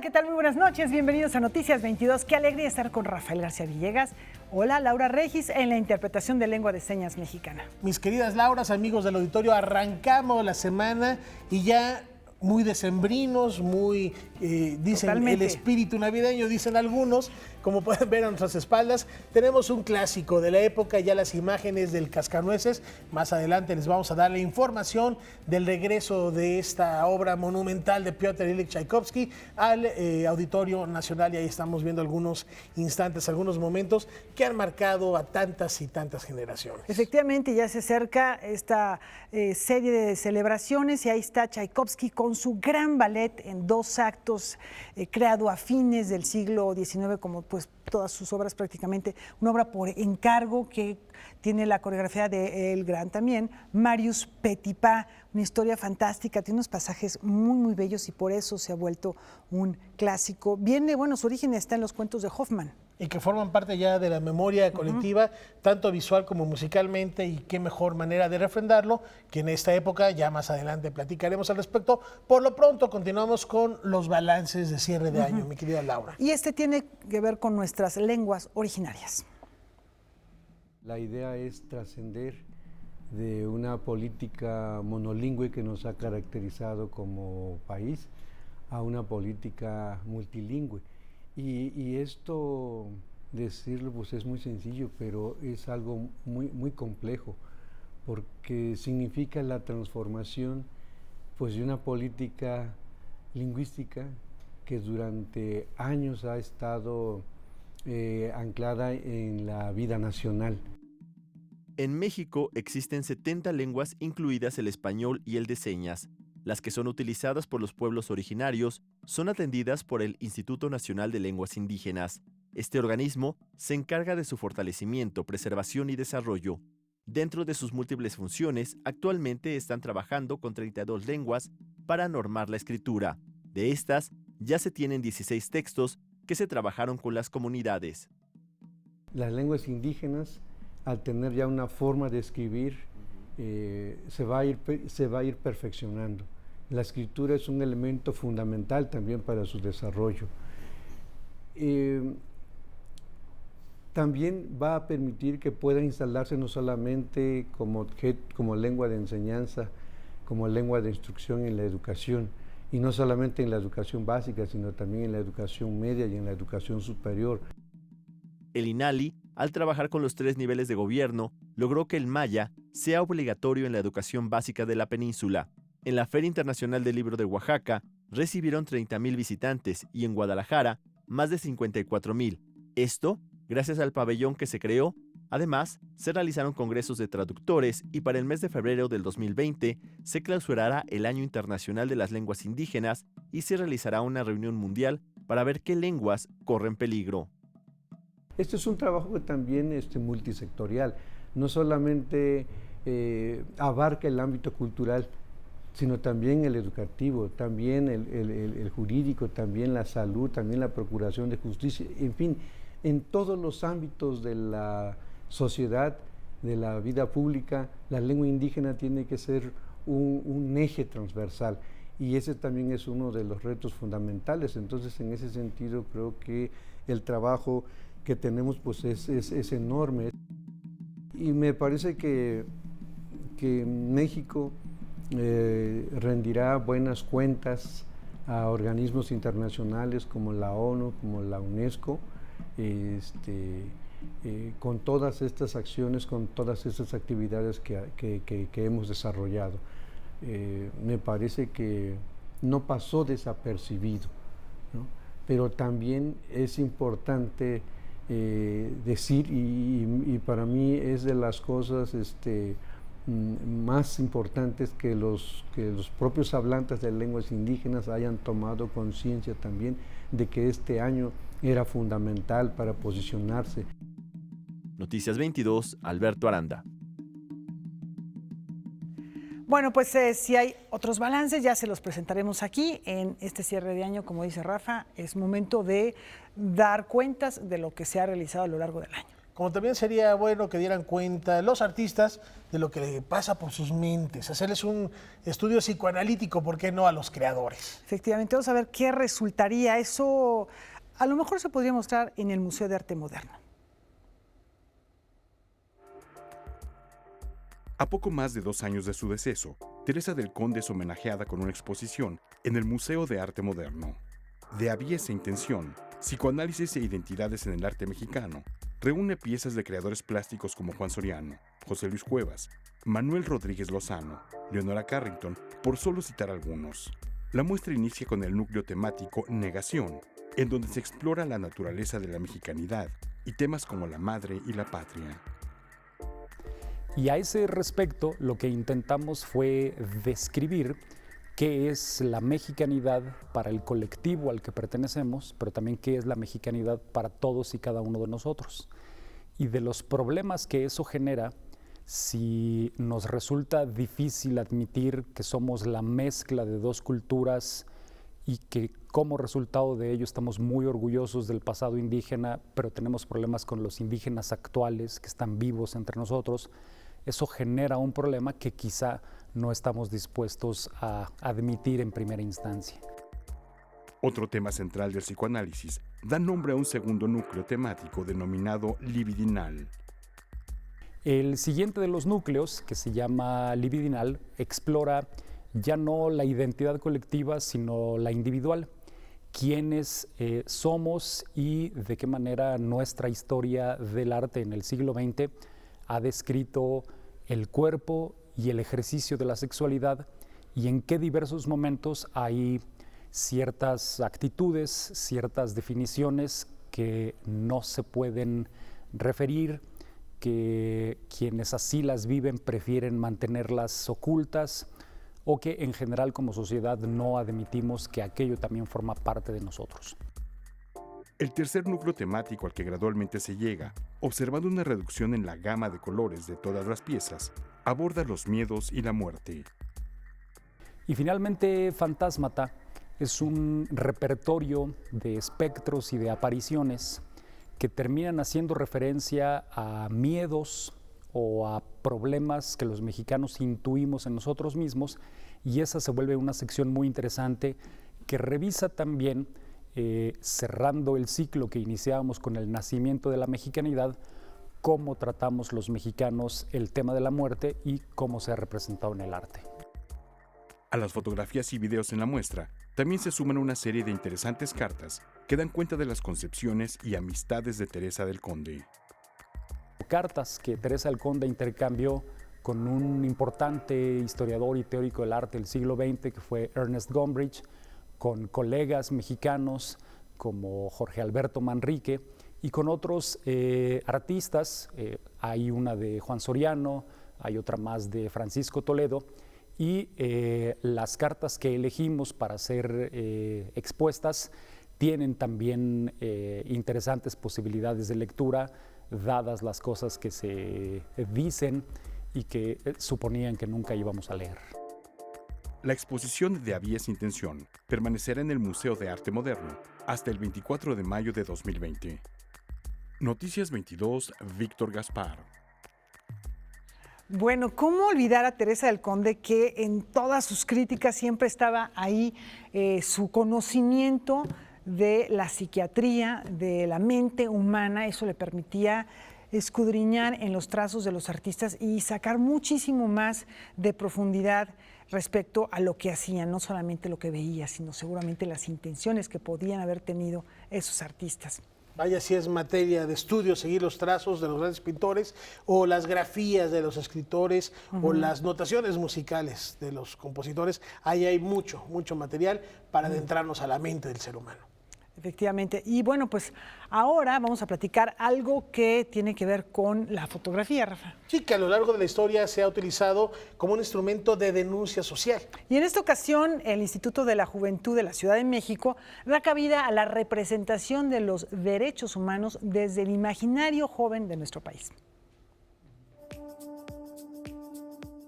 ¿qué tal? Muy buenas noches, bienvenidos a Noticias 22. Qué alegría estar con Rafael García Villegas. Hola, Laura Regis, en la interpretación de lengua de señas mexicana. Mis queridas Lauras, amigos del auditorio, arrancamos la semana y ya muy decembrinos, muy, dicen, Totalmente. el espíritu navideño, dicen algunos. Como pueden ver a nuestras espaldas, tenemos un clásico de la época, ya las imágenes del Cascanueces. Más adelante les vamos a dar la información del regreso de esta obra monumental de Piotr Ilich Tchaikovsky al Auditorio Nacional. Y ahí estamos viendo algunos instantes, algunos momentos que han marcado a tantas y tantas generaciones. Efectivamente, ya se acerca esta serie de celebraciones y ahí está Tchaikovsky con su gran ballet en 2 actos, creado a fines del siglo XIX, como pues todas sus obras prácticamente, una obra por encargo que tiene la coreografía de el gran también, Marius Petipa, una historia fantástica, tiene unos pasajes muy, muy bellos y por eso se ha vuelto un clásico. Viene, bueno, su origen está en los cuentos de Hoffmann. Y que forman parte ya de la memoria colectiva, tanto visual como musicalmente, y qué mejor manera de refrendarlo que en esta época. Ya más adelante platicaremos al respecto. Por lo pronto continuamos con los balances de cierre de año, mi querida Laura. Y este tiene que ver con nuestras lenguas originarias. La idea es trascender de una política monolingüe que nos ha caracterizado como país a una política multilingüe. Y esto, decirlo, pues es muy sencillo, pero es algo muy complejo, porque significa la transformación pues, de una política lingüística que durante años ha estado anclada en la vida nacional. En México existen 70 lenguas, incluidas el español y el de señas. Las que son utilizadas por los pueblos originarios son atendidas por el Instituto Nacional de Lenguas Indígenas. Este organismo se encarga de su fortalecimiento, preservación y desarrollo. Dentro de sus múltiples funciones, actualmente están trabajando con 32 lenguas para normar la escritura. De estas, ya se tienen 16 textos que se trabajaron con las comunidades. Las lenguas indígenas, al tener ya una forma de escribir, se va a ir perfeccionando. La escritura es un elemento fundamental también para su desarrollo. También va a permitir que pueda instalarse no solamente como lengua de enseñanza, como lengua de instrucción en la educación, y no solamente en la educación básica, sino también en la educación media y en la educación superior. El INALI, al trabajar con los 3 niveles de gobierno, logró que el maya sea obligatorio en la educación básica de la península. En la Feria Internacional del Libro de Oaxaca recibieron 30,000 visitantes y en Guadalajara más de 54,000. Esto gracias al pabellón que se creó. Además, se realizaron congresos de traductores y para el mes de febrero del 2020 se clausurará el Año Internacional de las Lenguas Indígenas y se realizará una reunión mundial para ver qué lenguas corren peligro. Este es un trabajo también multisectorial, no solamente abarca el ámbito cultural, sino también el educativo, también el jurídico, también la salud, también la procuración de justicia, en fin, en todos los ámbitos de la sociedad, de la vida pública, la lengua indígena tiene que ser un eje transversal, y ese también es uno de los retos fundamentales. Entonces, en ese sentido, creo que el trabajo que tenemos pues es enorme, y me parece que México rendirá buenas cuentas a organismos internacionales como la ONU, como la UNESCO, con todas estas acciones, con todas estas actividades que hemos desarrollado. Me parece que no pasó desapercibido, ¿no? Pero también es importante decir, y para mí es de las cosas más importantes, que los propios hablantes de lenguas indígenas hayan tomado conciencia también de que este año era fundamental para posicionarse. Noticias 22, Alberto Aranda. Bueno, pues si hay otros balances, ya se los presentaremos aquí en este cierre de año. Como dice Rafa, es momento de dar cuentas de lo que se ha realizado a lo largo del año. como también sería bueno que dieran cuenta los artistas de lo que le pasa por sus mentes, hacerles un estudio psicoanalítico, ¿por qué no?, a los creadores. Efectivamente, vamos a ver qué resultaría. Eso a lo mejor se podría mostrar en el Museo de Arte Moderno. A poco más de 2 años de su deceso, Teresa del Conde es homenajeada con una exposición en el Museo de Arte Moderno. De aviesa intención, psicoanálisis e identidades en el arte mexicano, reúne piezas de creadores plásticos como Juan Soriano, José Luis Cuevas, Manuel Rodríguez Lozano, Leonora Carrington, por solo citar algunos. La muestra inicia con el núcleo temático Negación, en donde se explora la naturaleza de la mexicanidad y temas como la madre y la patria. Y a ese respecto, lo que intentamos fue describir qué es la mexicanidad para el colectivo al que pertenecemos, pero también qué es la mexicanidad para todos y cada uno de nosotros. Y de los problemas que eso genera, si nos resulta difícil admitir que somos la mezcla de 2 culturas y que como resultado de ello estamos muy orgullosos del pasado indígena, pero tenemos problemas con los indígenas actuales que están vivos entre nosotros, eso genera un problema que quizá no estamos dispuestos a admitir en primera instancia. Otro tema central del psicoanálisis da nombre a un segundo núcleo temático denominado libidinal. El siguiente de los núcleos, que se llama libidinal, explora ya no la identidad colectiva, sino la individual. Quiénes somos y de qué manera nuestra historia del arte en el siglo XX ha descrito el cuerpo y el ejercicio de la sexualidad y en qué diversos momentos hay ciertas actitudes, ciertas definiciones que no se pueden referir, que quienes así las viven prefieren mantenerlas ocultas o que en general como sociedad no admitimos que aquello también forma parte de nosotros. El tercer núcleo temático al que gradualmente se llega, observando una reducción en la gama de colores de todas las piezas, aborda los miedos y la muerte. Y finalmente, Fantasmata es un repertorio de espectros y de apariciones que terminan haciendo referencia a miedos o a problemas que los mexicanos intuimos en nosotros mismos, y esa se vuelve una sección muy interesante que revisa también, cerrando el ciclo que iniciábamos con el nacimiento de la mexicanidad, cómo tratamos los mexicanos el tema de la muerte y cómo se ha representado en el arte. A las fotografías y videos en la muestra, también se suman una serie de interesantes cartas que dan cuenta de las concepciones y amistades de Teresa del Conde. Cartas que Teresa del Conde intercambió con un importante historiador y teórico del arte del siglo XX, que fue Ernest Gombrich, con colegas mexicanos como Jorge Alberto Manrique y con otros artistas. Hay una de Juan Soriano, hay otra más de Francisco Toledo, y las cartas que elegimos para ser expuestas tienen también interesantes posibilidades de lectura, dadas las cosas que se dicen y que suponían que nunca íbamos a leer. La exposición de Aviesa Intención permanecerá en el Museo de Arte Moderno hasta el 24 de mayo de 2020. Noticias 22, Víctor Gaspar. Bueno, ¿cómo olvidar a Teresa del Conde, que en todas sus críticas siempre estaba ahí su conocimiento de la psiquiatría, de la mente humana? Eso le permitía escudriñar en los trazos de los artistas y sacar muchísimo más de profundidad respecto a lo que hacían, no solamente lo que veía, sino seguramente las intenciones que podían haber tenido esos artistas. Vaya si es materia de estudio seguir los trazos de los grandes pintores o las grafías de los escritores o las notaciones musicales de los compositores. Ahí hay mucho material para adentrarnos a la mente del ser humano. Efectivamente. Y bueno, pues ahora vamos a platicar algo que tiene que ver con la fotografía, Rafa. Sí, que a lo largo de la historia se ha utilizado como un instrumento de denuncia social. Y en esta ocasión, el Instituto de la Juventud de la Ciudad de México da cabida a la representación de los derechos humanos desde el imaginario joven de nuestro país.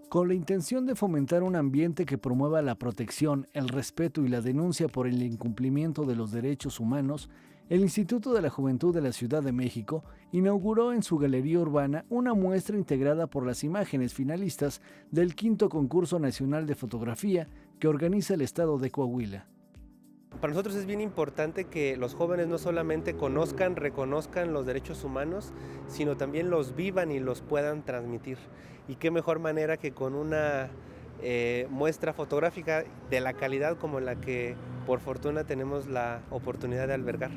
Con la intención de fomentar un ambiente que promueva la protección, el respeto y la denuncia por el incumplimiento de los derechos humanos, el Instituto de la Juventud de la Ciudad de México inauguró en su galería urbana una muestra integrada por las imágenes finalistas del 5º Concurso Nacional de Fotografía que organiza el Estado de Coahuila. Para nosotros es bien importante que los jóvenes no solamente conozcan, reconozcan los derechos humanos, sino también los vivan y los puedan transmitir. Y qué mejor manera que con una muestra fotográfica de la calidad como la que por fortuna tenemos la oportunidad de albergar.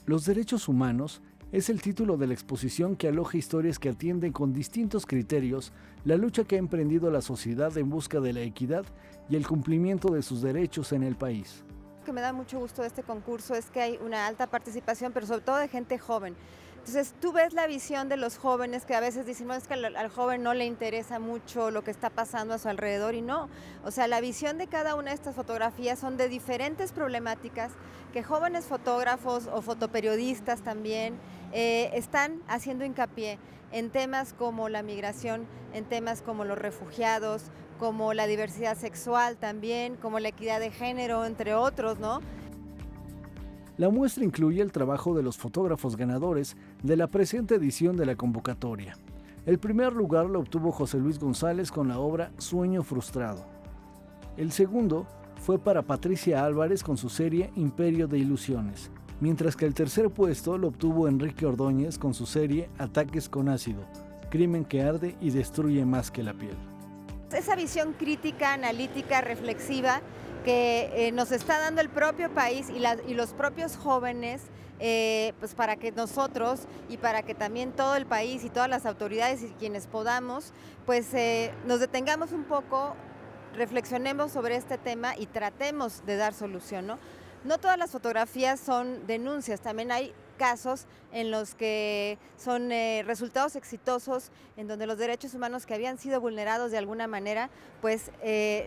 Los derechos humanos es el título de la exposición que aloja historias que atienden con distintos criterios la lucha que ha emprendido la sociedad en busca de la equidad y el cumplimiento de sus derechos en el país. Lo que me da mucho gusto de este concurso es que hay una alta participación, pero sobre todo de gente joven. Entonces tú ves la visión de los jóvenes que a veces dicen, no, es que al joven no le interesa mucho lo que está pasando a su alrededor, y no. O sea, la visión de cada una de estas fotografías son de diferentes problemáticas que jóvenes fotógrafos o fotoperiodistas también están haciendo hincapié en temas como la migración, en temas como los refugiados, como la diversidad sexual también, como la equidad de género, entre otros, ¿no? La muestra incluye el trabajo de los fotógrafos ganadores de la presente edición de la convocatoria. El primer lugar lo obtuvo José Luis González con la obra Sueño Frustrado. El segundo fue para Patricia Álvarez con su serie Imperio de Ilusiones, mientras que el tercer puesto lo obtuvo Enrique Ordóñez con su serie Ataques con ácido, crimen que arde y destruye más que la piel. Esa visión crítica, analítica, reflexiva que nos está dando el propio país y los propios jóvenes, pues para que nosotros y para que también todo el país y todas las autoridades y quienes podamos, pues nos detengamos un poco, reflexionemos sobre este tema y tratemos de dar solución, ¿no? No todas las fotografías son denuncias, también hay casos en los que son resultados exitosos, en donde los derechos humanos que habían sido vulnerados de alguna manera, pues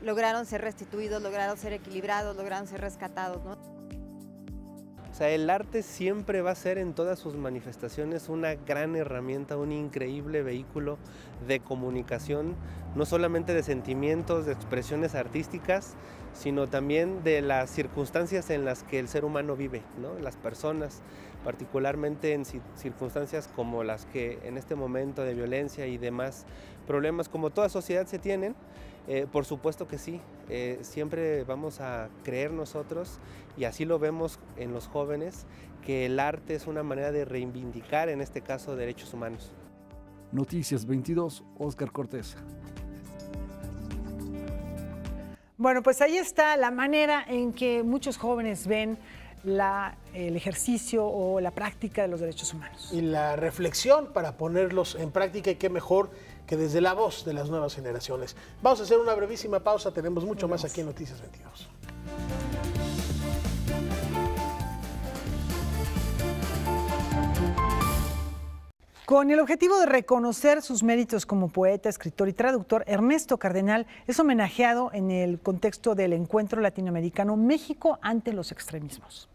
lograron ser restituidos, lograron ser equilibrados, lograron ser rescatados, ¿no? O sea, el arte siempre va a ser en todas sus manifestaciones una gran herramienta, un increíble vehículo de comunicación, no solamente de sentimientos, de expresiones artísticas, sino también de las circunstancias en las que el ser humano vive, ¿no? Las personas, particularmente en circunstancias como las que en este momento de violencia y demás problemas como toda sociedad se tienen, por supuesto que sí, siempre vamos a creer nosotros, y así lo vemos en los jóvenes, que el arte es una manera de reivindicar, en este caso, derechos humanos. Noticias 22, Óscar Cortés. Bueno, pues ahí está la manera en que muchos jóvenes ven el ejercicio o la práctica de los derechos humanos. Y la reflexión para ponerlos en práctica, y qué mejor que desde la voz de las nuevas generaciones. Vamos a hacer una brevísima pausa, tenemos mucho más aquí en Noticias 22. Con el objetivo de reconocer sus méritos como poeta, escritor y traductor, Ernesto Cardenal es homenajeado en el contexto del encuentro latinoamericano México ante los extremismos.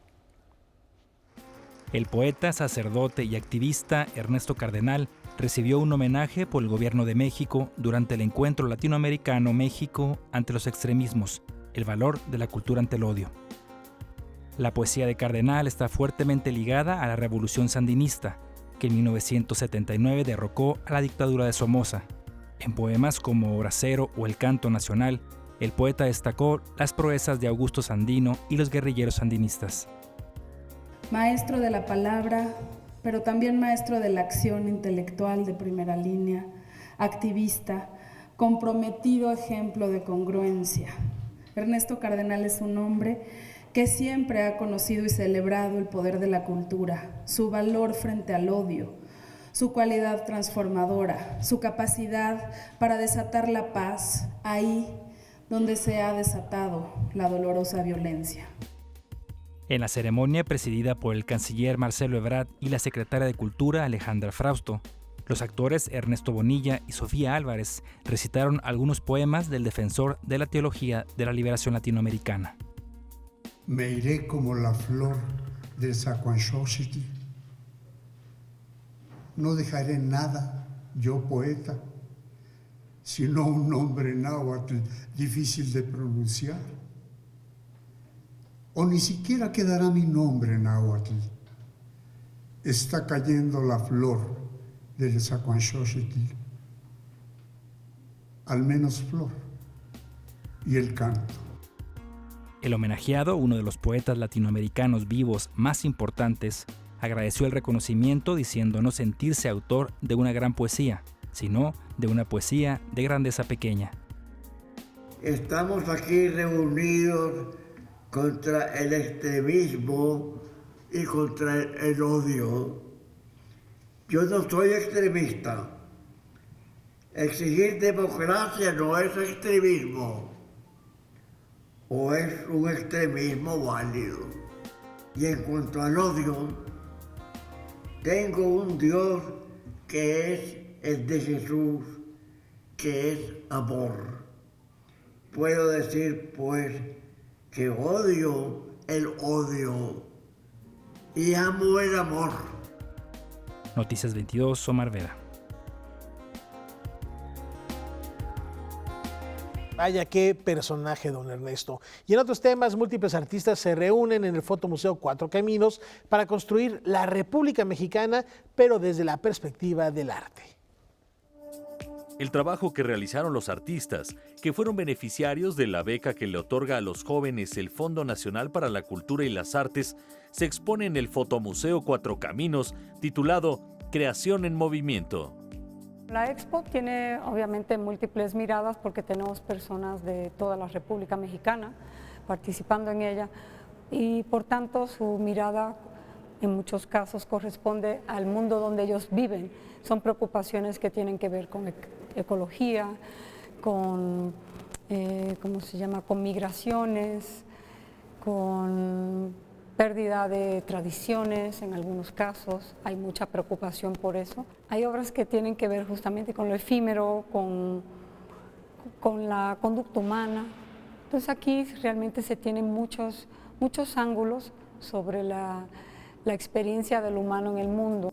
El poeta, sacerdote y activista Ernesto Cardenal recibió un homenaje por el Gobierno de México durante el encuentro latinoamericano México ante los extremismos, el valor de la cultura ante el odio. La poesía de Cardenal está fuertemente ligada a la Revolución Sandinista, que en 1979 derrocó a la dictadura de Somoza. En poemas como Bracero o El Canto Nacional, el poeta destacó las proezas de Augusto Sandino y los guerrilleros sandinistas. Maestro de la palabra, pero también maestro de la acción intelectual de primera línea, activista, comprometido ejemplo de congruencia. Ernesto Cardenal es un hombre que siempre ha conocido y celebrado el poder de la cultura, su valor frente al odio, su cualidad transformadora, su capacidad para desatar la paz ahí donde se ha desatado la dolorosa violencia. En la ceremonia presidida por el canciller Marcelo Ebrard y la secretaria de Cultura Alejandra Frausto, los actores Ernesto Bonilla y Sofía Álvarez recitaron algunos poemas del defensor de la teología de la liberación latinoamericana. Me iré como la flor del Zacuanxóxitl. No dejaré nada, yo poeta, sino un nombre náhuatl difícil de pronunciar. o ni siquiera quedará mi nombre en náhuatl. Está cayendo la flor del Zacuanxoxitl, al menos flor, y el canto. El homenajeado, uno de los poetas latinoamericanos vivos más importantes, agradeció el reconocimiento diciendo no sentirse autor de una gran poesía, sino de una poesía de grandeza pequeña. Estamos aquí reunidos contra el extremismo y contra el odio. Yo no soy extremista. Exigir democracia no es extremismo, o es un extremismo válido. Y en cuanto al odio, tengo un Dios que es el de Jesús, que es amor. Puedo decir, pues, que odio el odio y amo el amor. Noticias 22, Omar Vera. Vaya, qué personaje, don Ernesto. Y en otros temas, múltiples artistas se reúnen en el Fotomuseo Cuatro Caminos para construir la República Mexicana, pero desde la perspectiva del arte. El trabajo que realizaron los artistas, que fueron beneficiarios de la beca que le otorga a los jóvenes el Fondo Nacional para la Cultura y las Artes, se expone en el Fotomuseo Cuatro Caminos, titulado Creación en Movimiento. La expo tiene obviamente múltiples miradas porque tenemos personas de toda la República Mexicana participando en ella y por tanto su mirada en muchos casos corresponde al mundo donde ellos viven. Son preocupaciones que tienen que ver con ecología, con, con migraciones, con pérdida de tradiciones en algunos casos, hay mucha preocupación por eso. Hay obras que tienen que ver justamente con lo efímero, con la conducta humana. Entonces aquí realmente se tienen muchos ángulos sobre la experiencia del humano en el mundo.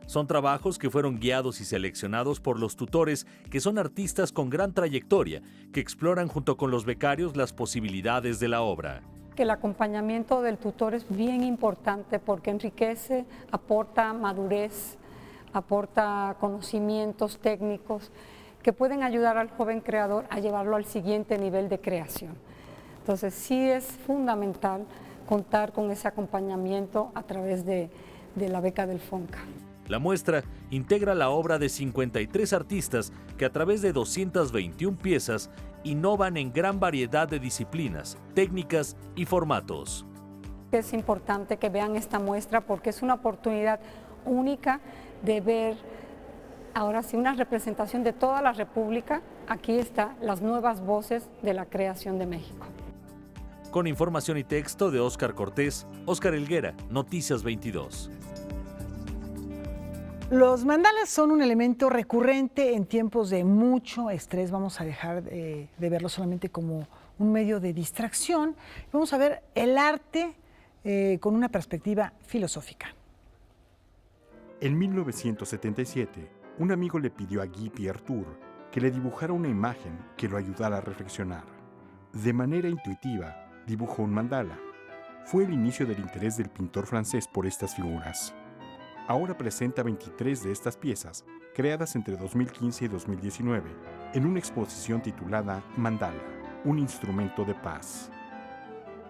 Son trabajos que fueron guiados y seleccionados por los tutores, que son artistas con gran trayectoria, que exploran junto con los becarios las posibilidades de la obra. Que el acompañamiento del tutor es bien importante porque enriquece, aporta madurez, aporta conocimientos técnicos que pueden ayudar al joven creador a llevarlo al siguiente nivel de creación. Entonces sí es fundamental contar con ese acompañamiento a través de la beca del FONCA. La muestra integra la obra de 53 artistas que a través de 221 piezas innovan en gran variedad de disciplinas, técnicas y formatos. Es importante que vean esta muestra porque es una oportunidad única de ver, ahora sí, una representación de toda la República. Aquí están las nuevas voces de la creación de México. Con información y texto de Óscar Cortés, Óscar Helguera, Noticias 22. Los mandalas son un elemento recurrente en tiempos de mucho estrés. Vamos a dejar de verlo solamente como un medio de distracción. Vamos a ver el arte con una perspectiva filosófica. En 1977, un amigo le pidió a Guy Piertour que le dibujara una imagen que lo ayudara a reflexionar. De manera intuitiva, dibujó un mandala. Fue el inicio del interés del pintor francés por estas figuras. Ahora presenta 23 de estas piezas, creadas entre 2015 y 2019, en una exposición titulada Mandala, un instrumento de paz.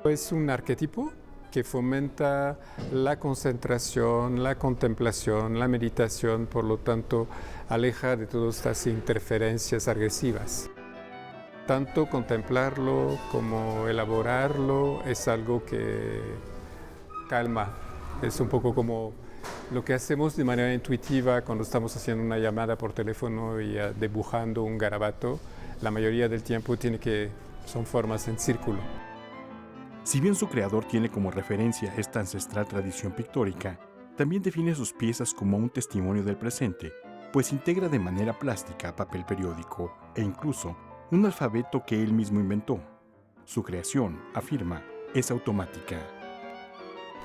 Es un arquetipo que fomenta la concentración, la contemplación, la meditación, por lo tanto, aleja de todas estas interferencias agresivas. Tanto contemplarlo como elaborarlo es algo que calma, es un poco como lo que hacemos de manera intuitiva cuando estamos haciendo una llamada por teléfono y dibujando un garabato, la mayoría del tiempo son formas en círculo. Si bien su creador tiene como referencia esta ancestral tradición pictórica, también define sus piezas como un testimonio del presente, pues integra de manera plástica papel periódico e incluso un alfabeto que él mismo inventó. Su creación, afirma, es automática.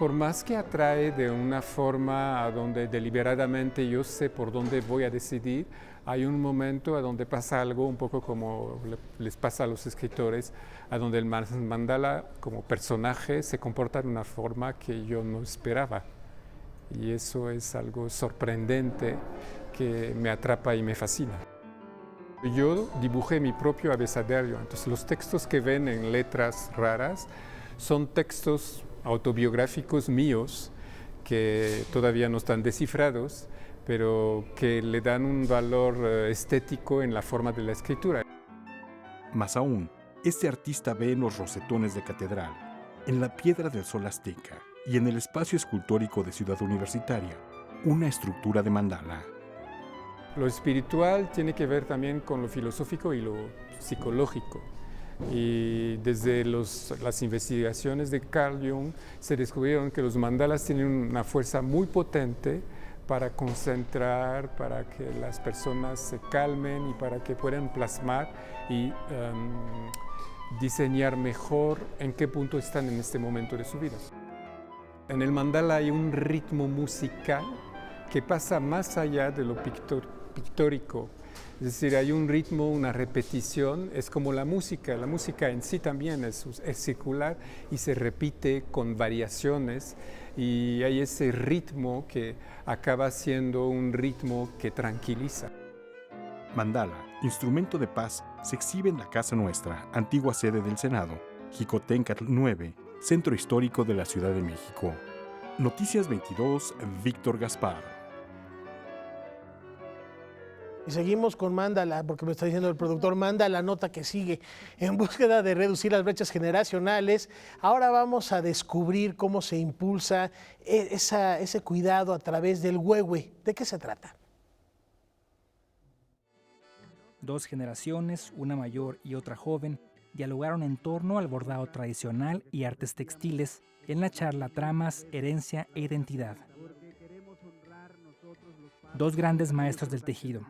por más que atrae de una forma a donde deliberadamente yo sé por dónde voy a decidir, hay un momento a donde pasa algo un poco como les pasa a los escritores, a donde el mandala como personaje se comporta de una forma que yo no esperaba. Y eso es algo sorprendente que me atrapa y me fascina. Yo dibujé mi propio abecedario, entonces los textos que ven en letras raras son textos autobiográficos míos que todavía no están descifrados, pero que le dan un valor estético en la forma de la escritura. Más aún, este artista ve en los rosetones de catedral, en la piedra del sol azteca y en el espacio escultórico de Ciudad Universitaria, una estructura de mandala. Lo espiritual tiene que ver también con lo filosófico y lo psicológico. Y desde las investigaciones de Carl Jung se descubrieron que los mandalas tienen una fuerza muy potente para concentrar, para que las personas se calmen y para que puedan plasmar y diseñar mejor en qué punto están en este momento de su vida. En el mandala hay un ritmo musical que pasa más allá de lo pictórico. Es decir, hay un ritmo, una repetición, es como la música en sí también es circular y se repite con variaciones y hay ese ritmo que acaba siendo un ritmo que tranquiliza. Mandala, instrumento de paz, se exhibe en la Casa Nuestra, antigua sede del Senado, Jicotencatl 9, Centro Histórico de la Ciudad de México. Noticias 22, Víctor Gaspar. Y seguimos con Mandala, porque me está diciendo el productor, manda la nota que sigue. En búsqueda de reducir las brechas generacionales, ahora vamos a descubrir cómo se impulsa ese cuidado a través del huehue. ¿De qué se trata? Dos generaciones, una mayor y otra joven, dialogaron en torno al bordado tradicional y artes textiles en la charla Tramas, Herencia e Identidad. Dos grandes maestros del tejido,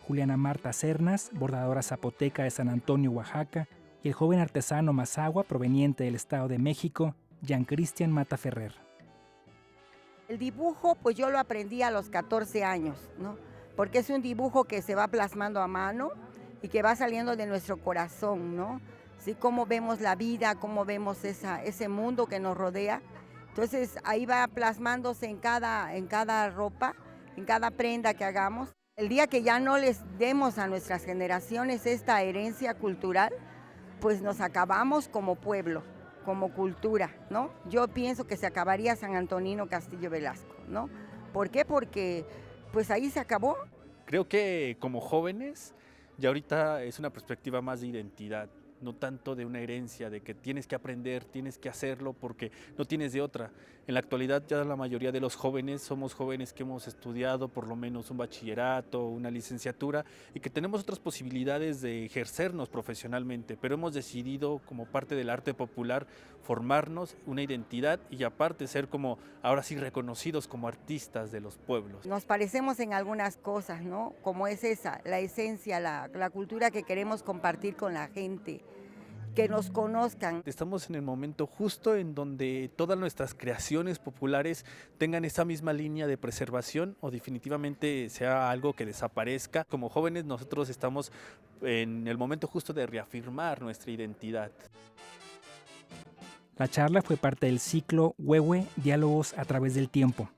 Juliana Marta Cernas, bordadora zapoteca de San Antonio, Oaxaca, y el joven artesano mazahua proveniente del Estado de México, Jean Cristian Mata Ferrer. El dibujo, pues yo lo aprendí a los 14 años, ¿no? Porque es un dibujo que se va plasmando a mano y que va saliendo de nuestro corazón, ¿no? ¿Sí? Cómo vemos la vida, cómo vemos ese mundo que nos rodea. Entonces ahí va plasmándose en cada ropa, en cada prenda que hagamos. El día que ya no les demos a nuestras generaciones esta herencia cultural, pues nos acabamos como pueblo, como cultura, ¿no? Yo pienso que se acabaría San Antonino Castillo Velasco, ¿no? ¿Por qué? Porque pues ahí se acabó. Creo que como jóvenes ya ahorita es una perspectiva más de identidad, no tanto de una herencia, de que tienes que aprender, tienes que hacerlo porque no tienes de otra. En la actualidad ya la mayoría de los jóvenes somos jóvenes que hemos estudiado por lo menos un bachillerato, una licenciatura y que tenemos otras posibilidades de ejercernos profesionalmente, pero hemos decidido como parte del arte popular formarnos una identidad y aparte ser como ahora sí reconocidos como artistas de los pueblos. Nos parecemos en algunas cosas, ¿no? Como es esa, la esencia, la cultura que queremos compartir con la gente, que nos conozcan. Estamos en el momento justo en donde todas nuestras creaciones populares tengan esa misma línea de preservación o definitivamente sea algo que desaparezca. Como jóvenes nosotros estamos en el momento justo de reafirmar nuestra identidad. La charla fue parte del ciclo Huehue, Diálogos a través del tiempo,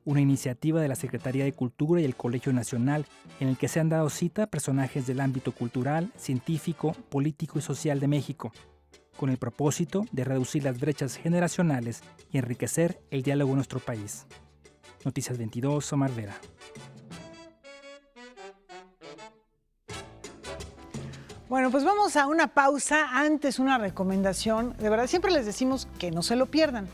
una iniciativa de la Secretaría de Cultura y el Colegio Nacional en el que se han dado cita personajes del ámbito cultural, científico, político y social de México, con el propósito de reducir las brechas generacionales y enriquecer el diálogo en nuestro país. Noticias 22, Omar Vera. Bueno, pues vamos a una pausa. Antes una recomendación. De verdad, siempre les decimos que no se lo pierdan.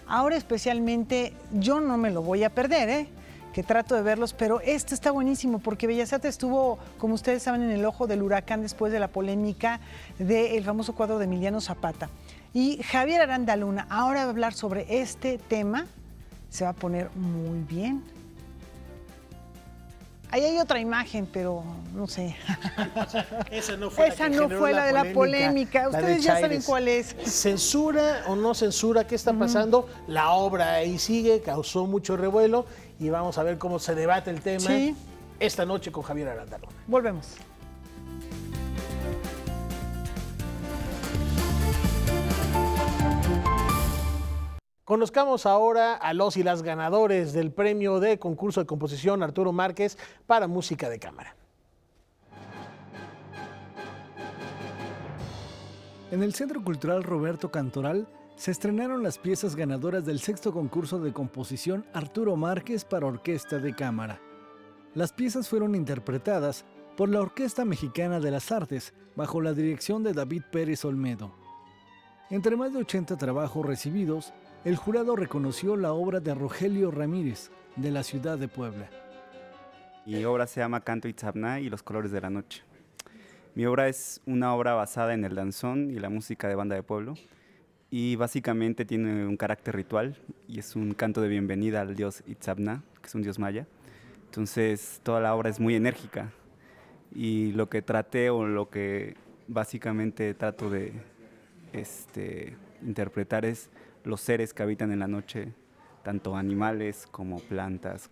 Ahora especialmente yo no me lo voy a perder, que trato de verlos, pero esto está buenísimo porque Bellas Artes estuvo, como ustedes saben, en el ojo del huracán después de la polémica del famoso cuadro de Emiliano Zapata. Y Javier Aranda Luna ahora va a hablar sobre este tema. Se va a poner muy bien. Ahí hay otra imagen, pero no sé. Esa no fue la de la polémica. Ustedes ya saben cuál es. ¿Censura o no censura? ¿Qué está pasando? La obra ahí sigue, causó mucho revuelo y vamos a ver cómo se debate el tema esta noche con Javier Aranda Luna. Volvemos. Conozcamos ahora a los y las ganadores del premio de concurso de composición Arturo Márquez para música de cámara. En el Centro Cultural Roberto Cantoral se estrenaron las piezas ganadoras del 6º concurso de composición Arturo Márquez para orquesta de cámara. Las piezas fueron interpretadas por la Orquesta Mexicana de las Artes bajo la dirección de David Pérez Olmedo. Entre más de 80 trabajos recibidos, el jurado reconoció la obra de Rogelio Ramírez, de la ciudad de Puebla. Mi obra se llama Canto Itzamná y los colores de la noche. Mi obra es una obra basada en el danzón y la música de banda de pueblo y básicamente tiene un carácter ritual y es un canto de bienvenida al dios Itzamná, que es un dios maya. Entonces toda la obra es muy enérgica y lo que traté o lo que básicamente trato de interpretar es los seres que habitan en la noche, tanto animales como plantas.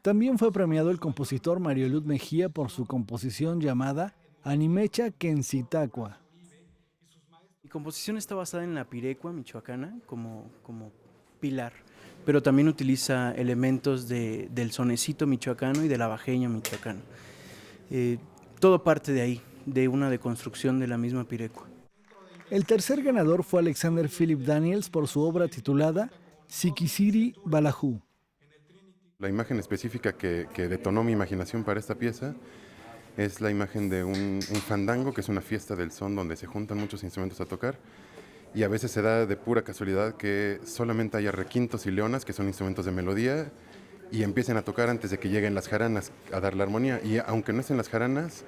También fue premiado el compositor Mario Luz Mejía por su composición llamada Animecha Quencitacua. Mi composición está basada en la pirecua michoacana como pilar, pero también utiliza elementos del sonecito michoacano y de la bajeña michoacana. Todo parte de ahí, de una deconstrucción de la misma pirecua. El tercer ganador fue Alexander Philip Daniels por su obra titulada Siquisiri Balahu. La imagen específica que detonó mi imaginación para esta pieza es la imagen de un fandango, que es una fiesta del son donde se juntan muchos instrumentos a tocar y a veces se da de pura casualidad que solamente haya requintos y leonas, que son instrumentos de melodía, y empiecen a tocar antes de que lleguen las jaranas a dar la armonía. Y aunque no estén las jaranas,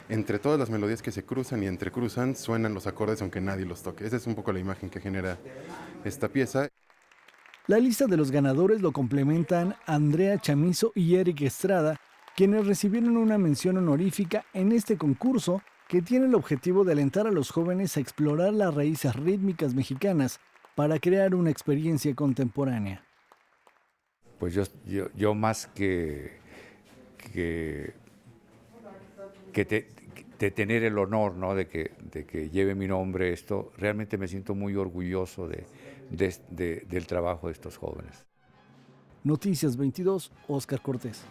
entre todas las melodías que se cruzan y entrecruzan, suenan los acordes aunque nadie los toque. Esa es un poco la imagen que genera esta pieza. La lista de los ganadores lo complementan Andrea Chamizo y Eric Estrada, quienes recibieron una mención honorífica en este concurso que tiene el objetivo de alentar a los jóvenes a explorar las raíces rítmicas mexicanas para crear una experiencia contemporánea. Pues yo más que tener el honor, ¿no?, de que lleve mi nombre esto, realmente me siento muy orgulloso del trabajo de estos jóvenes. Noticias 22, Óscar Cortés.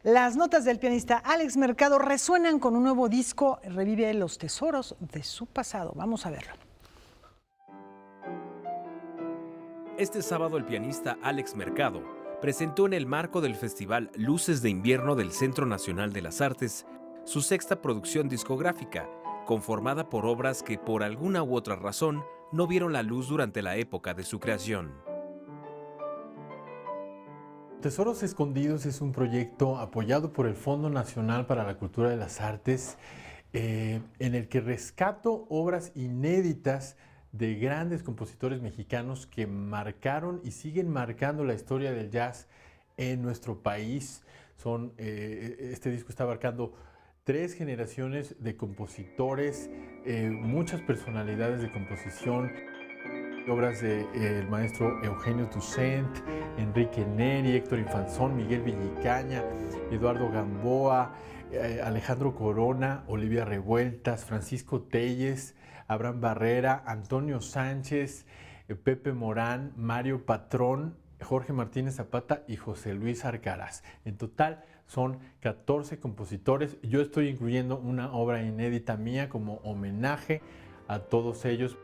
Las notas del pianista Alex Mercado resuenan con un nuevo disco, revive los tesoros de su pasado. Vamos a verlo. Este sábado el pianista Alex Mercado presentó en el marco del festival Luces de Invierno del Centro Nacional de las Artes su sexta producción discográfica, conformada por obras que por alguna u otra razón no vieron la luz durante la época de su creación. Tesoros Escondidos es un proyecto apoyado por el Fondo Nacional para la Cultura de las Artes, en el que rescato obras inéditas de grandes compositores mexicanos que marcaron y siguen marcando la historia del jazz en nuestro país. Este disco está abarcando 3 generaciones de compositores, muchas personalidades de composición, obras del maestro Eugenio Toussaint, Enrique Neri, Héctor Infanzón, Miguel Villicaña, Eduardo Gamboa, Alejandro Corona, Olivia Revueltas, Francisco Telles, Abraham Barrera, Antonio Sánchez, Pepe Morán, Mario Patrón, Jorge Martínez Zapata y José Luis Arcaraz. En total son 14 compositores. Yo estoy incluyendo una obra inédita mía como homenaje a todos ellos.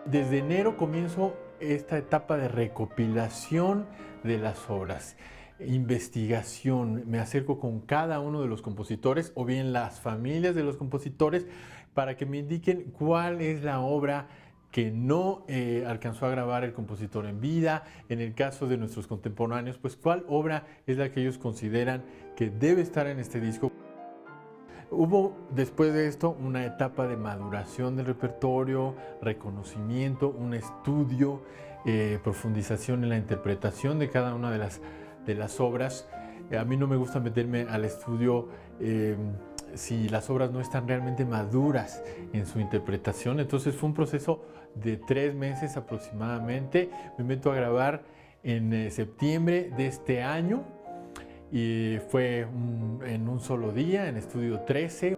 Desde enero comienzo esta etapa de recopilación de las obras, investigación. Me acerco con cada uno de los compositores o bien las familias de los compositores para que me indiquen cuál es la obra que no alcanzó a grabar el compositor en vida. En el caso de nuestros contemporáneos, pues cuál obra es la que ellos consideran que debe estar en este disco. Hubo después de esto una etapa de maduración del repertorio, reconocimiento, un estudio, profundización en la interpretación de cada una de las obras. A mí no me gusta meterme al estudio si las obras no están realmente maduras en su interpretación. Entonces fue un proceso de 3 meses aproximadamente. Me meto a grabar en septiembre de este año y fue en un solo día, en estudio 13.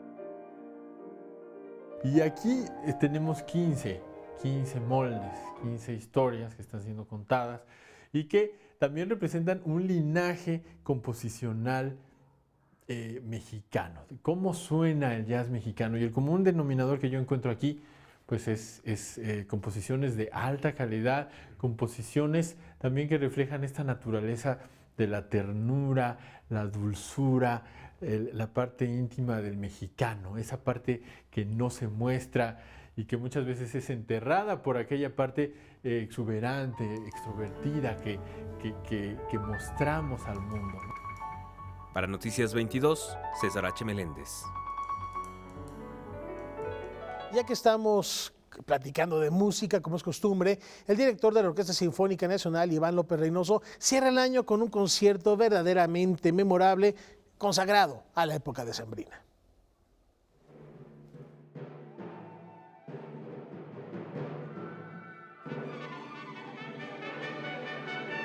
Y aquí tenemos 15 moldes, 15 historias que están siendo contadas y que también representan un linaje composicional mexicano. ¿Cómo suena el jazz mexicano? Y el común denominador que yo encuentro aquí pues es composiciones de alta calidad, composiciones también que reflejan esta naturaleza de la ternura, la dulzura, la parte íntima del mexicano, esa parte que no se muestra y que muchas veces es enterrada por aquella parte exuberante, extrovertida que mostramos al mundo. Para Noticias 22, César H. Meléndez. Ya que estamos platicando de música, como es costumbre, el director de la Orquesta Sinfónica Nacional, Iván López Reynoso, cierra el año con un concierto verdaderamente memorable, consagrado a la época decembrina.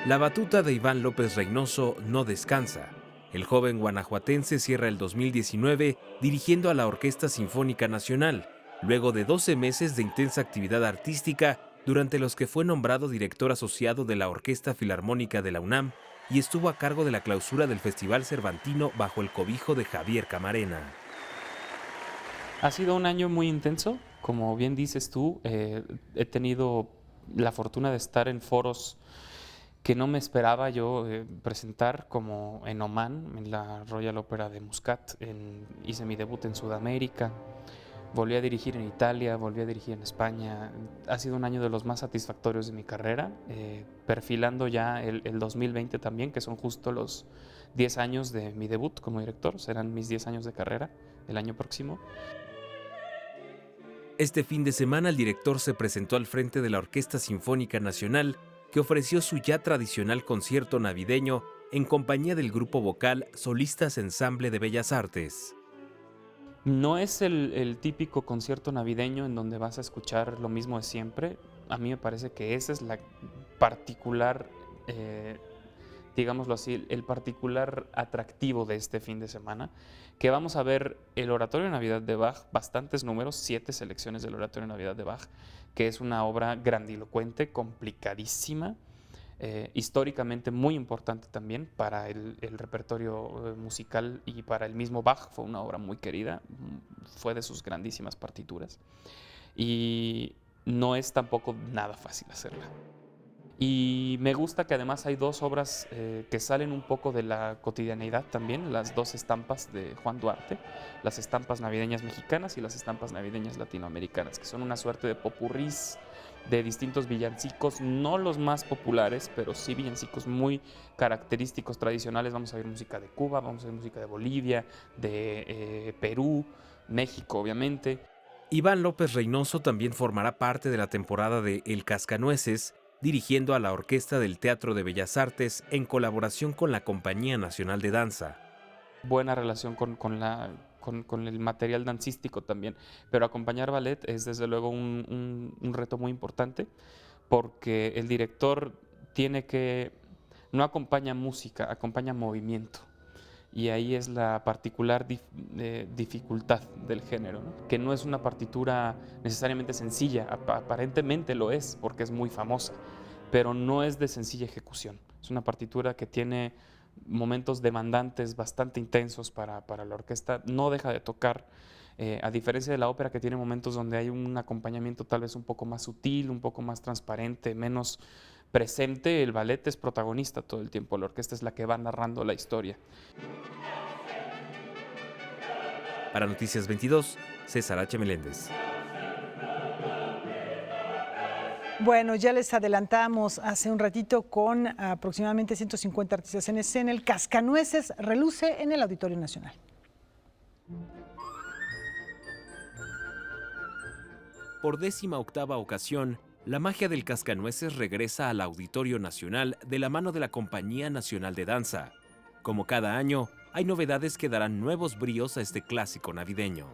La batuta de Iván López Reynoso no descansa. El joven guanajuatense cierra el 2019 dirigiendo a la Orquesta Sinfónica Nacional, luego de 12 meses de intensa actividad artística, durante los que fue nombrado director asociado de la Orquesta Filarmónica de la UNAM y estuvo a cargo de la clausura del Festival Cervantino bajo el cobijo de Javier Camarena. Ha sido un año muy intenso, como bien dices tú, he tenido la fortuna de estar en foros que no me esperaba yo presentar, como en Oman, en la Royal Opera de Muscat. Hice mi debut en Sudamérica, volví a dirigir en Italia, volví a dirigir en España. Ha sido un año de los más satisfactorios de mi carrera, perfilando ya el 2020 también, que son justo los 10 años de mi debut como director, serán mis 10 años de carrera el año próximo. Este fin de semana el director se presentó al frente de la Orquesta Sinfónica Nacional, que ofreció su ya tradicional concierto navideño en compañía del grupo vocal Solistas Ensamble de Bellas Artes. No es el típico concierto navideño en donde vas a escuchar lo mismo de siempre. A mí me parece que ese es la particular, digámoslo así, el particular atractivo de este fin de semana, que vamos a ver el Oratorio de Navidad de Bach, bastantes números, 7 selecciones del Oratorio de Navidad de Bach, que es una obra grandilocuente, complicadísima, históricamente muy importante también para el repertorio musical y para el mismo Bach. Fue una obra muy querida, fue de sus grandísimas partituras y no es tampoco nada fácil hacerla. Y me gusta que además hay 2 obras que salen un poco de la cotidianeidad también, las 2 estampas de Juan Duarte, las estampas navideñas mexicanas y las estampas navideñas latinoamericanas, que son una suerte de popurrís de distintos villancicos, no los más populares, pero sí villancicos muy característicos, tradicionales. Vamos a ver música de Cuba, vamos a ver música de Bolivia, de Perú, México obviamente. Iván López Reynoso también formará parte de la temporada de El Cascanueces, dirigiendo a la Orquesta del Teatro de Bellas Artes en colaboración con la Compañía Nacional de Danza. Buena relación con el material dancístico también, pero acompañar ballet es desde luego un reto muy importante, porque el director no acompaña música, acompaña movimiento. Y ahí es la particular dificultad del género, ¿no? Que no es una partitura necesariamente sencilla, aparentemente lo es porque es muy famosa, pero no es de sencilla ejecución. Es una partitura que tiene momentos demandantes bastante intensos para la orquesta, no deja de tocar, a diferencia de la ópera, que tiene momentos donde hay un acompañamiento tal vez un poco más sutil, un poco más transparente, menos presente. El ballet es protagonista todo el tiempo, la orquesta es la que va narrando la historia. Para Noticias 22, César H. Meléndez. Bueno, ya les adelantamos hace un ratito, con aproximadamente 150 artistas en escena, el Cascanueces reluce en el Auditorio Nacional. Por 18ª ocasión, la magia del Cascanueces regresa al Auditorio Nacional de la mano de la Compañía Nacional de Danza. Como cada año, hay novedades que darán nuevos bríos a este clásico navideño.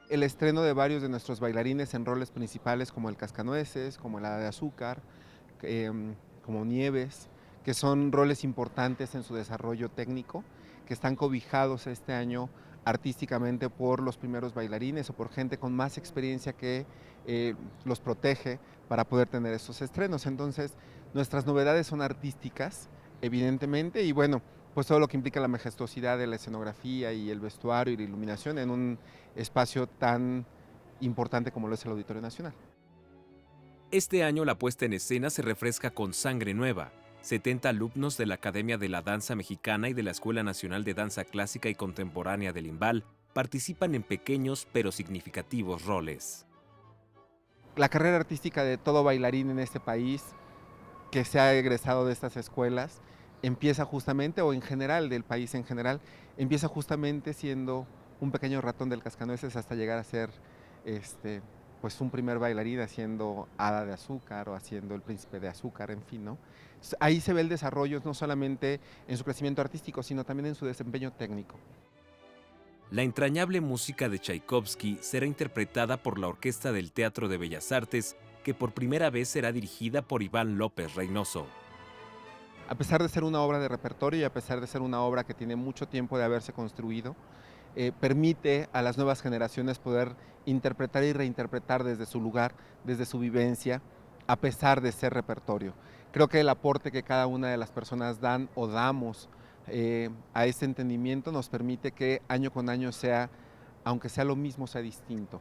El estreno de varios de nuestros bailarines en roles principales como el Cascanueces, como el Hada de Azúcar, como Nieves, que son roles importantes en su desarrollo técnico, que están cobijados este año artísticamente por los primeros bailarines o por gente con más experiencia que los protege para poder tener estos estrenos. Entonces, nuestras novedades son artísticas, evidentemente, y bueno, pues todo lo que implica la majestuosidad de la escenografía y el vestuario y la iluminación en un espacio tan importante como lo es el Auditorio Nacional. Este año la puesta en escena se refresca con sangre nueva. 70 alumnos de la Academia de la Danza Mexicana y de la Escuela Nacional de Danza Clásica y Contemporánea del IMBAL participan en pequeños pero significativos roles. La carrera artística de todo bailarín en este país que se ha egresado de estas escuelas empieza justamente, o en general, del país en general, empieza justamente siendo un pequeño ratón del Cascanueces hasta llegar a ser pues un primer bailarín haciendo Hada de Azúcar o haciendo El Príncipe de Azúcar, en fin, ¿no? Ahí se ve el desarrollo no solamente en su crecimiento artístico, sino también en su desempeño técnico. La entrañable música de Tchaikovsky será interpretada por la Orquesta del Teatro de Bellas Artes, que por primera vez será dirigida por Iván López Reynoso. A pesar de ser una obra de repertorio y a pesar de ser una obra que tiene mucho tiempo de haberse construido, permite a las nuevas generaciones poder interpretar y reinterpretar desde su lugar, desde su vivencia, a pesar de ser repertorio. Creo que el aporte que cada una de las personas dan o damos a este entendimiento nos permite que año con año sea, aunque sea lo mismo, sea distinto.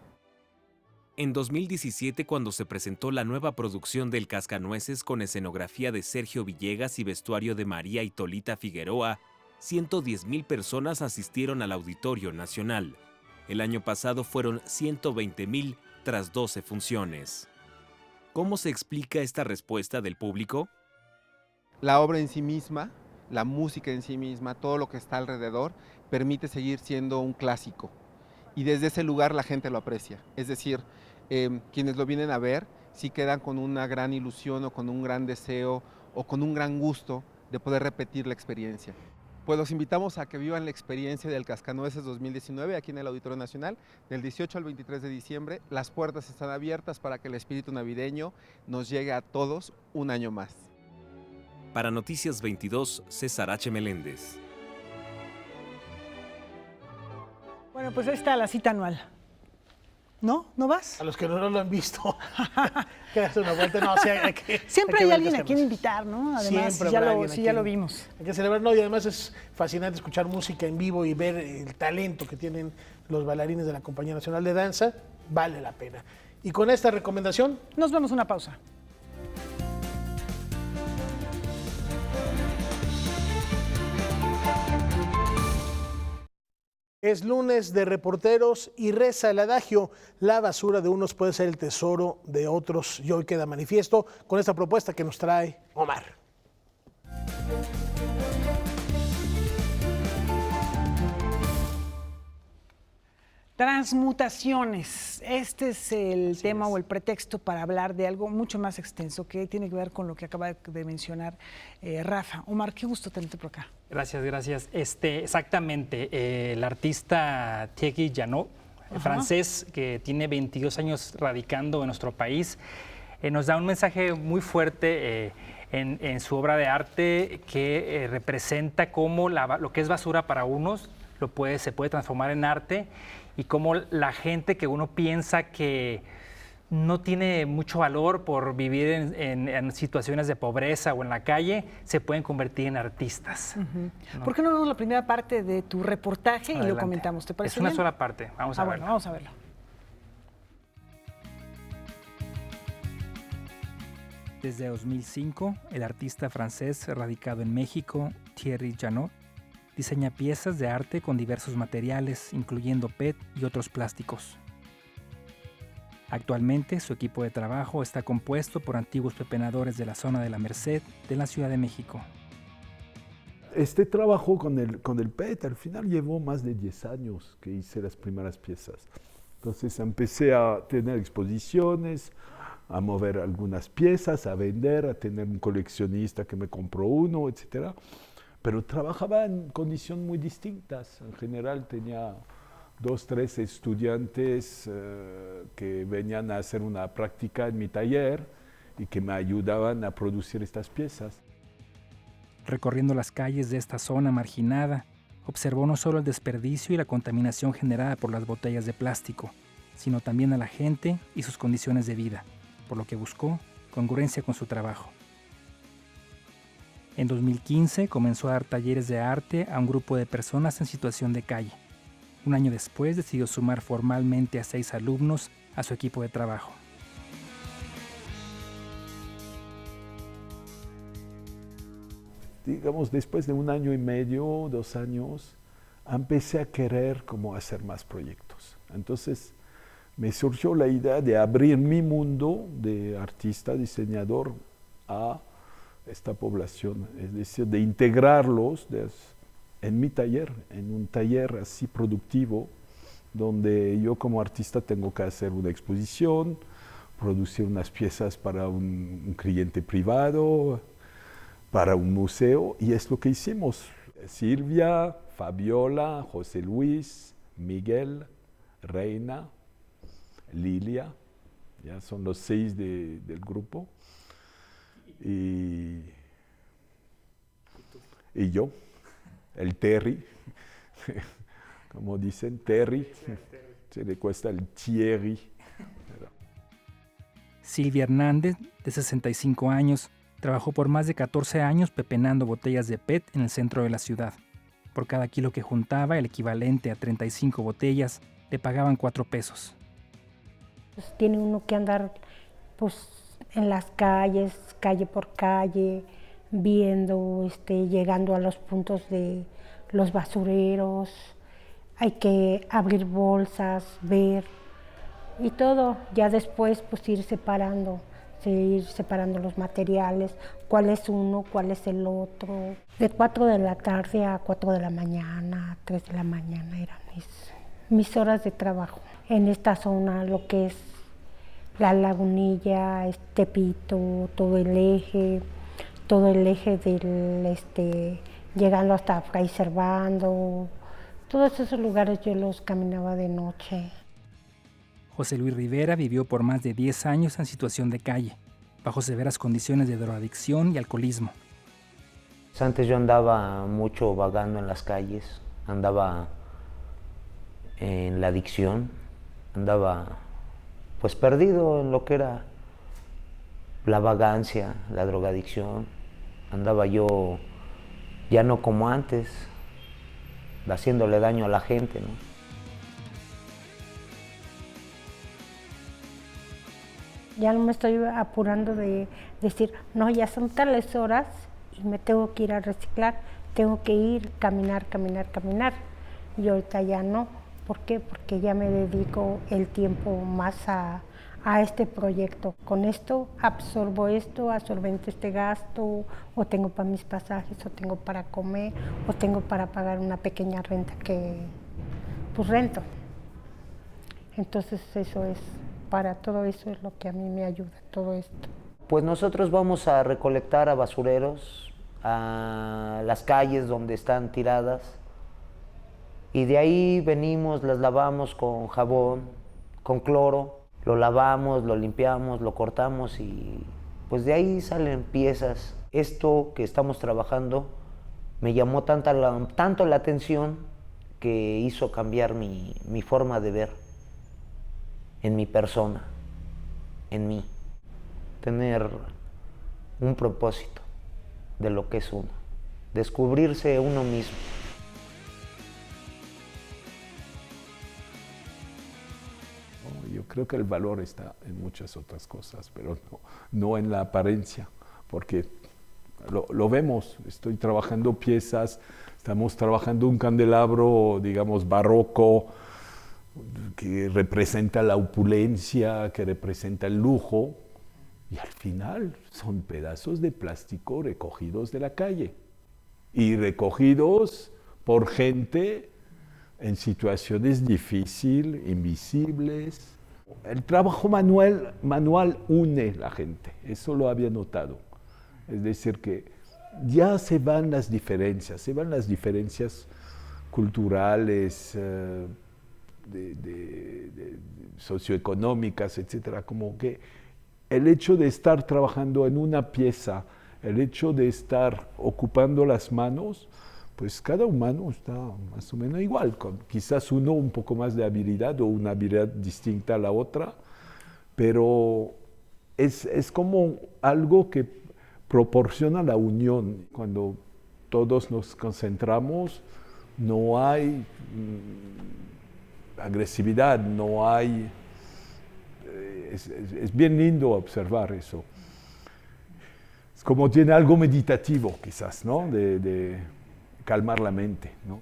En 2017, cuando se presentó la nueva producción del Cascanueces con escenografía de Sergio Villegas y vestuario de María Hipólita Figueroa, 110,000 personas asistieron al Auditorio Nacional. El año pasado fueron 120,000 tras 12 funciones. ¿Cómo se explica esta respuesta del público? La obra en sí misma, la música en sí misma, todo lo que está alrededor, permite seguir siendo un clásico. Y desde ese lugar la gente lo aprecia. Es decir, quienes lo vienen a ver sí quedan con una gran ilusión o con un gran deseo o con un gran gusto de poder repetir la experiencia. Pues los invitamos a que vivan la experiencia del Cascanueces 2019 aquí en el Auditorio Nacional, del 18 al 23 de diciembre. Las puertas están abiertas para que el espíritu navideño nos llegue a todos un año más. Para Noticias 22, César H. Meléndez. Bueno, pues ahí está la cita anual. ¿No? ¿No vas? A los que no lo han visto, que hacer una vuelta. No, o sea, siempre hay alguien a quien invitar, ¿no? Además, ya lo vimos. Hay que celebrar, no, y además es fascinante escuchar música en vivo y ver el talento que tienen los bailarines de la Compañía Nacional de Danza. Vale la pena. Y con esta recomendación, nos vemos una pausa. Es lunes de reporteros y reza el adagio: la basura de unos puede ser el tesoro de otros. Y hoy queda manifiesto con esta propuesta que nos trae Omar. Transmutaciones. Este es el tema o el pretexto para hablar de algo mucho más extenso que tiene que ver con lo que acaba de mencionar Rafa. Omar, qué gusto tenerte por acá. Gracias. Exactamente. El artista Thierry Janot, francés, que tiene 22 años radicando en nuestro país, nos da un mensaje muy fuerte en su obra de arte que representa cómo lo que es basura para unos se puede transformar en arte, y cómo la gente que uno piensa que no tiene mucho valor por vivir en situaciones de pobreza o en la calle, se pueden convertir en artistas. ¿No? ¿Por qué no vemos la primera parte de tu reportaje? Adelante. Y lo comentamos? ¿Te parece bien? Es una sola parte, vamos a verlo. Bueno, vamos a verlo. Desde 2005, el artista francés radicado en México, Thierry Janot, diseña piezas de arte con diversos materiales, incluyendo PET y otros plásticos. Actualmente, su equipo de trabajo está compuesto por antiguos pepenadores de la zona de la Merced de la Ciudad de México. Este trabajo con el PET al final llevó más de 10 años que hice las primeras piezas. Entonces empecé a tener exposiciones, a mover algunas piezas, a vender, a tener un coleccionista que me compró uno, etc. Pero trabajaba en condiciones muy distintas. En general tenía 2, 3 estudiantes que venían a hacer una práctica en mi taller y que me ayudaban a producir estas piezas. Recorriendo las calles de esta zona marginada, observó no solo el desperdicio y la contaminación generada por las botellas de plástico, sino también a la gente y sus condiciones de vida, por lo que buscó congruencia con su trabajo. En 2015 comenzó a dar talleres de arte a un grupo de personas en situación de calle. Un año después decidió sumar formalmente a 6 alumnos a su equipo de trabajo. Digamos, después de 1 año y medio, 2 años, empecé a querer como hacer más proyectos. Entonces me surgió la idea de abrir mi mundo de artista, diseñador a esta población, es decir, de integrarlos en mi taller, en un taller así productivo, donde yo como artista tengo que hacer una exposición, producir unas piezas para un cliente privado, para un museo, y es lo que hicimos. Silvia, Fabiola, José Luis, Miguel, Reina, Lilia, ya son los 6 del grupo, y yo, el Terry, como dicen, Terry, se le cuesta el Thierry. Silvia Hernández, de 65 años, trabajó por más de 14 años pepenando botellas de PET en el centro de la ciudad. Por cada kilo que juntaba, el equivalente a 35 botellas, le pagaban 4 pesos. Pues tiene uno que andar pues, en las calles, calle por calle, viendo, llegando a los puntos de los basureros. Hay que abrir bolsas, ver y todo. Ya después pues ir separando los materiales, cuál es uno, cuál es el otro. De 4 de la tarde a 4 de la mañana, 3 de la mañana eran mis horas de trabajo. En esta zona, lo que es la Lagunilla, Tepito, todo el eje del, llegando hasta Fray Servando, todos esos lugares yo los caminaba de noche. José Luis Rivera vivió por más de 10 años en situación de calle, bajo severas condiciones de drogadicción y alcoholismo. Antes yo andaba mucho vagando en las calles, andaba en la adicción, andaba pues perdido en lo que era la vagancia, la drogadicción. Andaba yo ya no como antes, haciéndole daño a la gente, ¿no? Ya no me estoy apurando de decir, no, ya son tales horas y me tengo que ir a reciclar, tengo que ir, caminar. Y ahorita ya no. ¿Por qué? Porque ya me dedico el tiempo más a este proyecto. Con esto absorbo este gasto, o tengo para mis pasajes, o tengo para comer, o tengo para pagar una pequeña renta que pues rento. Entonces eso es, para todo eso es lo que a mí me ayuda, todo esto. Pues nosotros vamos a recolectar a basureros, a las calles donde están tiradas, y de ahí venimos, las lavamos con jabón, con cloro, lo lavamos, lo limpiamos, lo cortamos y pues de ahí salen piezas. Esto que estamos trabajando me llamó tanto la atención que hizo cambiar mi forma de ver en mi persona, en mí. Tener un propósito de lo que es uno, descubrirse uno mismo. Yo creo que el valor está en muchas otras cosas, pero no en la apariencia, porque lo vemos. Estoy trabajando piezas, estamos trabajando un candelabro, digamos, barroco, que representa la opulencia, que representa el lujo, y al final son pedazos de plástico recogidos de la calle y recogidos por gente en situaciones difíciles, invisibles. El trabajo manual une la gente, eso lo había notado. Es decir, que ya se van las diferencias culturales, socioeconómicas, etcétera. Como que el hecho de estar trabajando en una pieza, el hecho de estar ocupando las manos, pues cada humano está más o menos igual, con quizás uno un poco más de habilidad o una habilidad distinta a la otra, pero es como algo que proporciona la unión. Cuando todos nos concentramos, no hay agresividad, no hay... Es bien lindo observar eso. Es como tiene algo meditativo quizás, ¿no? De calmar la mente, ¿no?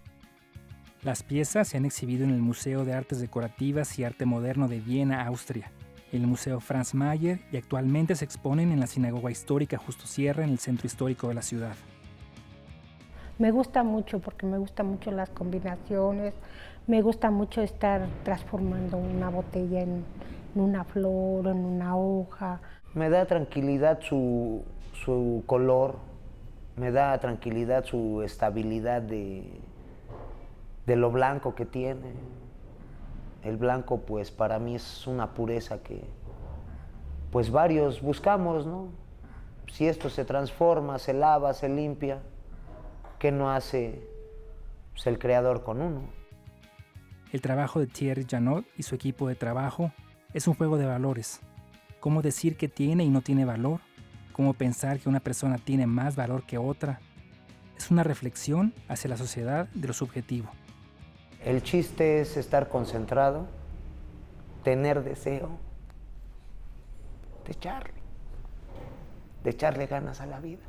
Las piezas se han exhibido en el Museo de Artes Decorativas y Arte Moderno de Viena, Austria, en el Museo Franz Mayer, y actualmente se exponen en la Sinagoga Histórica Justo Sierra, en el centro histórico de la ciudad. Me gusta mucho porque me gustan mucho las combinaciones, me gusta mucho estar transformando una botella en una flor, en una hoja. Me da tranquilidad su color, me da tranquilidad su estabilidad de lo blanco que tiene. El blanco, pues, para mí es una pureza que, pues, varios buscamos, ¿no? Si esto se transforma, se lava, se limpia, ¿qué no hace pues, el creador con uno? El trabajo de Thierry Janot y su equipo de trabajo es un juego de valores. ¿Cómo decir que tiene y no tiene valor? ¿Cómo pensar que una persona tiene más valor que otra? Es una reflexión hacia la sociedad de lo subjetivo. El chiste es estar concentrado, tener deseo de echarle ganas a la vida.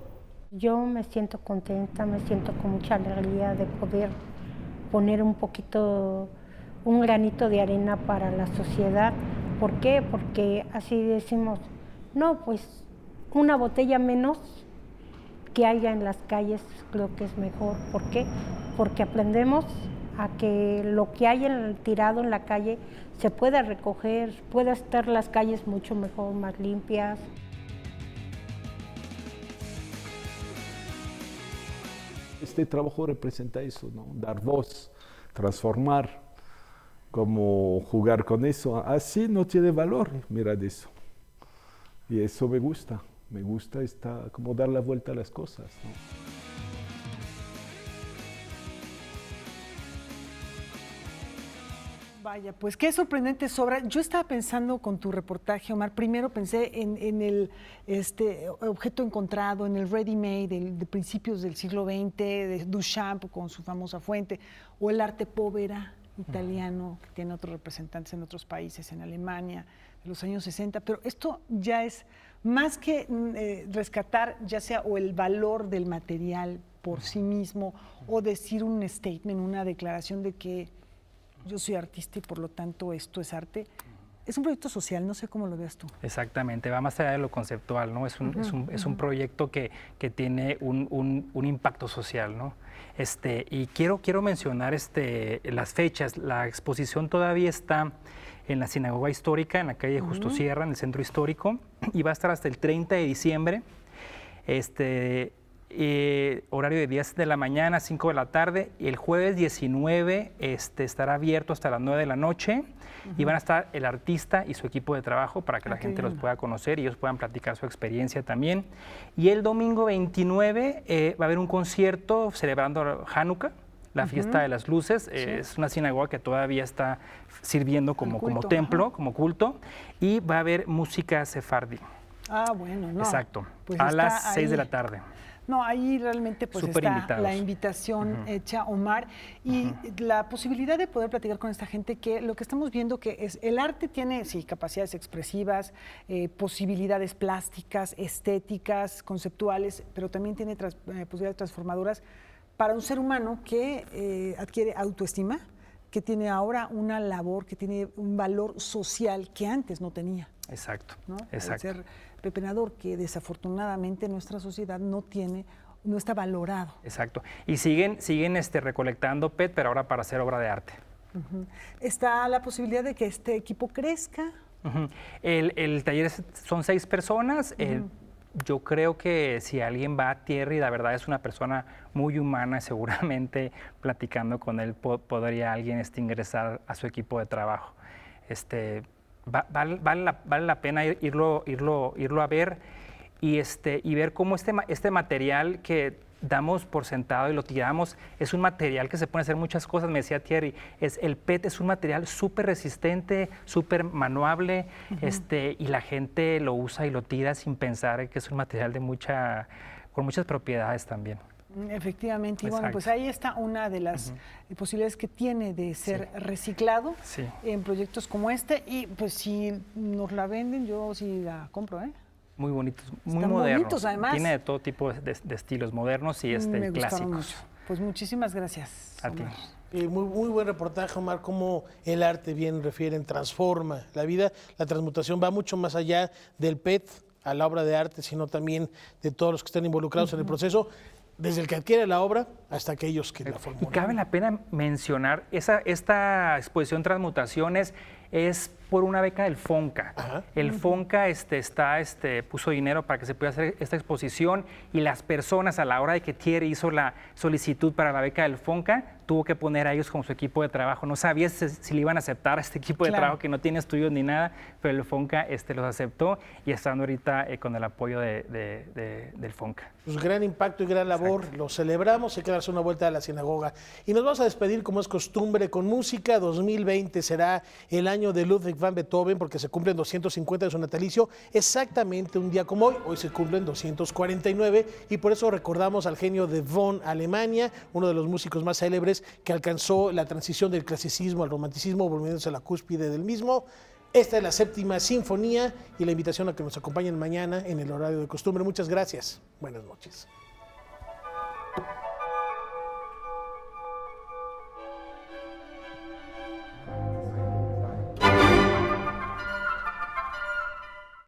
Yo me siento contenta, me siento con mucha alegría de poder poner un granito de arena para la sociedad. ¿Por qué? Porque así decimos, no, pues una botella menos que haya en las calles, creo que es mejor. ¿Por qué? Porque aprendemos a que lo que hay tirado en la calle se pueda recoger, pueda estar las calles mucho mejor, más limpias. Este trabajo representa eso, ¿no? Dar voz, transformar, como jugar con eso. Así no tiene valor, mira de eso. Y eso me gusta como dar la vuelta a las cosas, ¿no? Vaya, pues qué sorprendentes obras. Yo estaba pensando con tu reportaje, Omar, primero pensé en el objeto encontrado, en el ready-made de principios del siglo XX, de Duchamp con su famosa fuente, o el arte povera italiano, que tiene otros representantes en otros países, en Alemania, de los años 60, pero esto ya es más que rescatar ya sea o el valor del material por sí mismo, o decir un statement, una declaración de que yo soy artista y por lo tanto esto es arte. Es un proyecto social, no sé cómo lo veas tú. Exactamente, va más allá de lo conceptual, ¿no? Es un proyecto que tiene un impacto social, ¿no? Y quiero mencionar las fechas. La exposición todavía está en la Sinagoga Histórica, en la calle Justo Sierra, en el centro histórico, y va a estar hasta el 30 de diciembre. Horario de 10 de la mañana, 5 de la tarde, y el jueves 19 estará abierto hasta las 9 de la noche, y van a estar el artista y su equipo de trabajo para que la gente los pueda conocer y ellos puedan platicar su experiencia también. Y el domingo 29 va a haber un concierto celebrando Hanukkah, la fiesta de las luces. Sí. Es una sinagoga que todavía está sirviendo como templo, como culto, y va a haber música sefardí. Ah, bueno, no. Exacto, pues a las 6 de la tarde. No, ahí realmente pues está la invitación hecha, Omar, y la posibilidad de poder platicar con esta gente, que lo que estamos viendo que es el arte tiene, sí, capacidades expresivas, posibilidades plásticas, estéticas, conceptuales, pero también tiene posibilidades transformadoras para un ser humano que adquiere autoestima, que tiene ahora una labor, que tiene un valor social que antes no tenía. Exacto, ¿no? exacto. Al ser pepenador, que desafortunadamente nuestra sociedad no tiene no está valorado. Exacto. Y siguen recolectando PET, pero ahora para hacer obra de arte. ¿Está la posibilidad de que este equipo crezca? El taller son 6 personas. Yo creo que si alguien va a tierra y la verdad es una persona muy humana, seguramente platicando con él podría alguien ingresar a su equipo de trabajo. Vale la pena irlo a ver y ver cómo este material que damos por sentado y lo tiramos, es un material que se puede hacer muchas cosas. Me decía Thierry, el PET es un material súper resistente, súper manuable, y la gente lo usa y lo tira sin pensar que es un material con muchas propiedades también. Efectivamente, y bueno, pues ahí está una de las posibilidades que tiene de ser reciclado en proyectos como este, y pues si nos la venden, yo sí la compro, ¿eh? Muy bonitos, muy Están modernos. bonitos, además. Tiene de todo tipo de estilos modernos y Me clásicos. mucho. Pues muchísimas gracias. A ti. Muy buen reportaje, Omar, cómo el arte, bien refieren, transforma la vida. La transmutación va mucho más allá del PET a la obra de arte, sino también de todos los que están involucrados en el proceso, desde el que adquiere la obra hasta aquellos que la formulan. Y cabe la pena mencionar, esta exposición Transmutaciones es por una beca del FONCA. El FONCA puso dinero para que se pudiera hacer esta exposición, y las personas, a la hora de que Thierry hizo la solicitud para la beca del FONCA, tuvo que poner a ellos como su equipo de trabajo. No sabía si le iban a aceptar a este equipo de trabajo que no tiene estudios ni nada, pero el FONCA los aceptó y están ahorita con el apoyo del FONCA. Pues gran impacto y gran labor. Exacto. Lo celebramos. Hay que darse una vuelta a la sinagoga. Y nos vamos a despedir, como es costumbre, con música. 2020 será el año de Ludwig van Beethoven, porque se cumplen 250 de su natalicio, exactamente un día como hoy. Hoy se cumplen 249, y por eso recordamos al genio de Bonn, Alemania, uno de los músicos más célebres que alcanzó la transición del clasicismo al romanticismo, volviéndose a la cúspide del mismo. Esta es la 7ª sinfonía, y la invitación a que nos acompañen mañana en el horario de costumbre. Muchas gracias. Buenas noches.